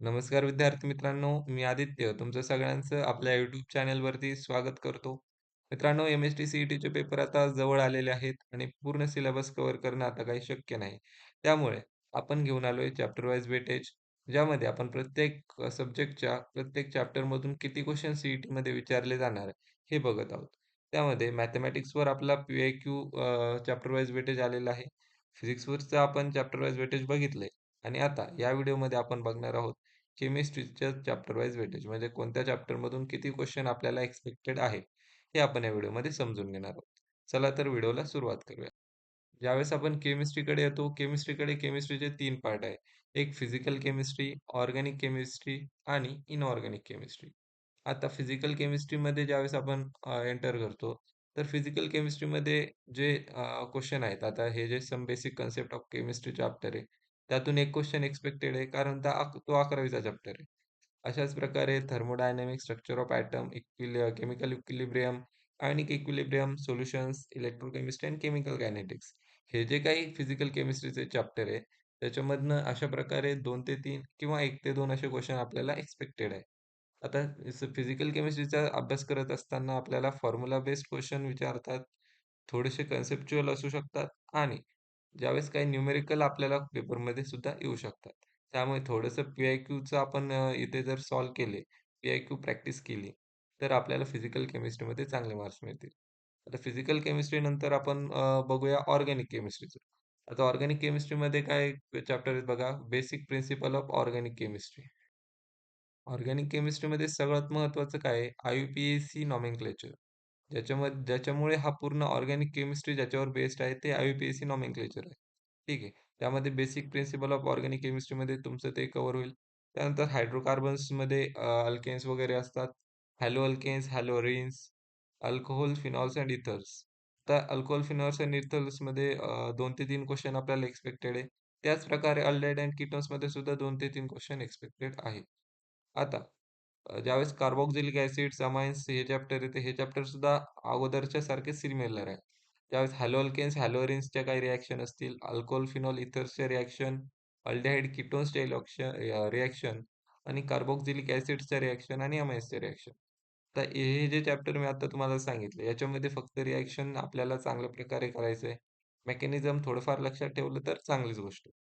नमस्कार विद्यार्थी मित्रांनो, मी आदित्य तुमचं सगळ्यांचं आपल्या YouTube चॅनलवरती स्वागत करतो. मित्रांनो, एम-एस-टी सी-ई-टीचे पेपर आता जवळ आलेले आहेत आणि पूर्ण सिलेबस कव्हर करणं आता काही शक्य नाही. त्यामुळे आपण घेऊन आलोय चॅप्टर वाईज वेटेज, ज्यामध्ये आपण प्रत्येक सब्जेक्टच्या प्रत्येक चॅप्टरमधून किती क्वेश्चन सी-ई-टीमध्ये विचारले जाणार आहे, हे बघत आहोत. त्यामध्ये मॅथेमॅटिक्सवर आपला पी-वाय-क्यू चॅप्टर वाईज वेटेज आलेला आहे. फिजिक्सवरचं आपण चॅप्टर वाईज वेटेज बघितलंय आणि आता या व्हिडिओमध्ये आपण बघणार आहोत केमिस्ट्रीच्या चॅप्टर वाईज वेटेज म्हणजे कोणत्या चॅप्टरमधून किती क्वेश्चन आपल्याला एक्सपेक्टेड आहे, हे आपण या व्हिडिओमध्ये समजून घेणार आहोत. चला तर व्हिडिओला सुरुवात करूया. ज्यावेळेस आपण केमिस्ट्रीकडे येतो, केमिस्ट्रीकडे केमिस्ट्रीचे 3 पार्ट आहे. एक फिजिकल केमिस्ट्री, ऑर्गॅनिक केमिस्ट्री आणि इनऑर्गॅनिक केमिस्ट्री. आता फिजिकल केमिस्ट्रीमध्ये ज्यावेळेस आपण एंटर करतो, तर फिजिकल केमिस्ट्रीमध्ये जे क्वेश्चन आहेत, आता हे जे some basic concept of chemistry chapter आहे, त्यातून एक क्वेश्चन एक्सपेक्टेड आहे, कारण तो 11वीचा चॅप्टर आहे. अशाच प्रकारे thermodynamic structure of atom, chemical equilibrium, ionic equilibrium, solutions, electrochemistry आणि केमिकल कायनेटिक्स हे जे काही फिजिकल केमिस्ट्रीचे चॅप्टर आहे, त्याच्यामधनं अशा प्रकारे 2 ते 3 किंवा 1 ते 2 असे क्वेश्चन आपल्याला एक्सपेक्टेड आहे. आता फिजिकल केमिस्ट्रीचा अभ्यास करत असताना आपल्याला फॉर्म्युला बेस्ड क्वेश्चन विचारतात, थोडेसे कन्सेप्च्युअल असू शकतात आणि ज्यावेळेस काही न्यूमेरिकल आपल्याला पेपरमध्ये सुद्धा येऊ शकतात. त्यामुळे थोडंसं पी-आय-क्यूचं आपण इथे जर सॉल्व्ह केले, पी-आय-क्यू प्रॅक्टिस केली, तर आपल्याला फिजिकल केमिस्ट्रीमध्ये चांगले मार्क्स मिळतील. आता फिजिकल केमिस्ट्री नंतर आपण बघूया ऑर्गॅनिक केमिस्ट्रीचं. आता ऑर्गॅनिक केमिस्ट्रीमध्ये काय चॅप्टर आहेत बघा, basic principle of organic chemistry. Organic केमिस्ट्रीमध्ये सगळ्यात महत्त्वाचं काय आहे? IUPAC nomenclature. ज्याच्यामुळे हा पूर्ण ऑर्गॅनिक केमिस्ट्री ज्याच्यावर बेस्ड आहे ते आय-यू-पी-ए-सी नॉमेनक्लेचर आहे. ठीक आहे. त्यामध्ये बेसिक प्रिन्सिपल ऑफ ऑर्गॅनिक केमिस्ट्रीमध्ये तुमचं ते कव्हर होईल. त्यानंतर हायड्रोकार्बन्समध्ये अल्केन्स वगैरे असतात. Haloalkanes, haloarenes, alcohol, phenols and ethers. तर अल्कोहोल, फिनॉल्स एंड इथर्समध्ये 2 ते 3 क्वेश्चन आपल्याला एक्सपेक्टेड आहे. त्याच प्रकारे अल्डेहाइड एंड कीटोन्समध्ये सुद्धा 2 ते 3 क्वेश्चन एक्सपेक्टेड आहे. आता ज्यावेळेस कार्बोक्सिलिक ॲसिड्स, अमाईन्स हे चॅप्टर येते, हे चॅप्टर सुद्धा अगोदरच्या सारखे सिमिलर आहे. त्यावेळेस हॅलोअल्केन्स, हॅलोअरिन्सच्या काही रिएक्शन असतील, अल्कोहोल, फिनॉल, इथर्सचे रिएक्शन, अल्डिहाइड कीटोन्सचे रिएक्शन आणि कार्बोक्सिलिक ॲसिड्सच्या रिएक्शन आणि अमाईन्सचे रिएक्शन. तर हे जे चॅप्टर मी आता तुम्हाला सांगितले, याच्यामध्ये फक्त रिएक्शन आपल्याला चांगल्या प्रकारे करायचं आहे. मेकॅनिझम थोडंफार लक्षात ठेवलं तर चांगलीच गोष्ट आहे.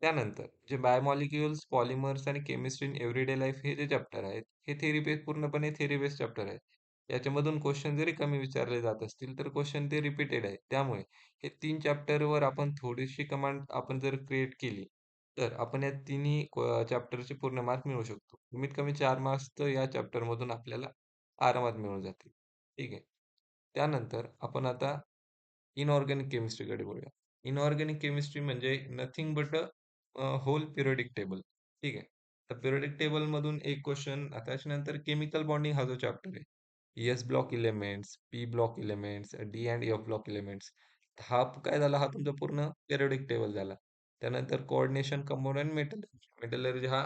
त्यानंतर जे बायोमॉलिक्युल्स, पॉलिमर्स आणि केमिस्ट्री इन एव्हरीडे लाईफ हे जे चॅप्टर आहेत, हे पूर्णपणे थेअरी बेस्ड चॅप्टर आहेत. याच्यामधून क्वेश्चन जरी कमी विचारले जात असतील, तर क्वेश्चन ते रिपीटेड आहेत. त्यामुळे हे 3 चॅप्टरवर आपण थोडीशी कमांड आपण जर क्रिएट केली, तर आपण या तिन्ही चॅप्टरचे पूर्ण मार्क मिळवू शकतो. कमीत कमी 4 मार्क्स तर या चॅप्टरमधून आपल्याला आरामात मिळून जातील. ठीक आहे. त्यानंतर आपण आता इनऑर्गॅनिक केमिस्ट्रीकडे वळूया. इनऑर्गॅनिक केमिस्ट्री म्हणजे nothing but whole periodic table. ठीक आहे. तर पिरियडिक टेबलमधून एक क्वेश्चन त्याच्यानंतर केमिकल बॉन्डिंग हा जो चॅप्टर आहे. S block elements, P block elements, D and F block elements. हा काय झाला? हा तुमचा पूर्ण पिरियडिक टेबल झाला. त्यानंतर कोऑर्डिनेशन, कंपाऊंड आणि मेटलर्जी. मेटलर्जी हा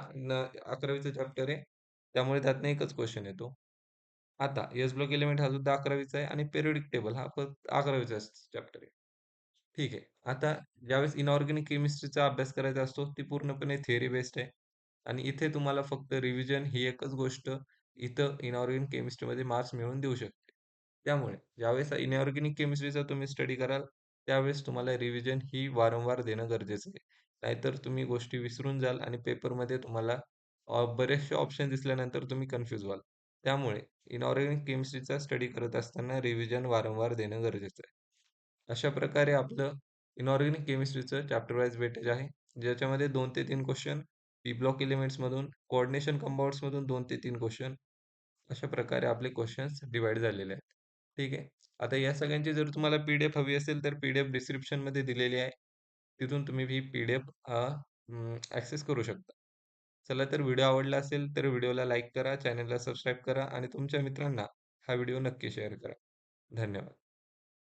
11वीचा चॅप्टर आहे. त्यामुळे त्यातनं एकच क्वेश्चन येतो. आता एस ब्लॉक एलिमेंट हा सुद्धा 11वीचा आहे आणि पिरियडिक टेबल हा 11वीचा चॅप्टर आहे. ठीक आहे. आता ज्यावेळेस इनऑर्गॅनिक केमिस्ट्रीचा अभ्यास करायचा असतो, ती पूर्णपणे थिअरी बेस्ड आहे आणि इथे तुम्हाला फक्त रिव्हिजन ही एकच गोष्ट इथं इनऑर्गॅनिक केमिस्ट्रीमध्ये मार्क्स मिळवून देऊ शकते. त्यामुळे ज्यावेळेस इनऑर्गॅनिक केमिस्ट्रीचा तुम्ही स्टडी कराल, त्यावेळेस तुम्हाला रिव्हिजन ही वारंवार देणं गरजेचं आहे. नाहीतर तुम्ही गोष्टी विसरून जाल आणि पेपरमध्ये तुम्हाला बरेचसे ऑप्शन दिसल्यानंतर तुम्ही कन्फ्यूज व्हाल. त्यामुळे इनऑर्गॅनिक केमिस्ट्रीचा स्टडी करत असताना रिव्हिजन वारंवार देणं गरजेचं आहे. अशा प्रकारे आपलं इनऑर्गॅनिक केमिस्ट्रीचं चॅप्टर वाईज वेटेज आहे, ज्याच्यामध्ये 2 ते 3 क्वेश्चन पी ब्लॉक एलिमेंट्समधून, कोऑर्डिनेशन कंपाउंड्समधून 2 ते 3 क्वेश्चन अशा प्रकारे आपले क्वेश्चन्स डिव्हाईड झालेले आहेत. ठीक आहे. आता या सगळ्यांची जर तुम्हाला पी-डी-एफ हवी असेल, तर पी-डी-एफ डिस्क्रिप्शनमध्ये दिलेली आहे. तिथून तुम्ही ही पी-डी-एफ ॲक्सेस करू शकता. चला तर व्हिडिओ आवडला असेल, तर व्हिडिओला लाईक करा, चॅनलला सबस्क्राईब करा आणि तुमच्या मित्रांना हा व्हिडिओ नक्की शेअर करा. धन्यवाद.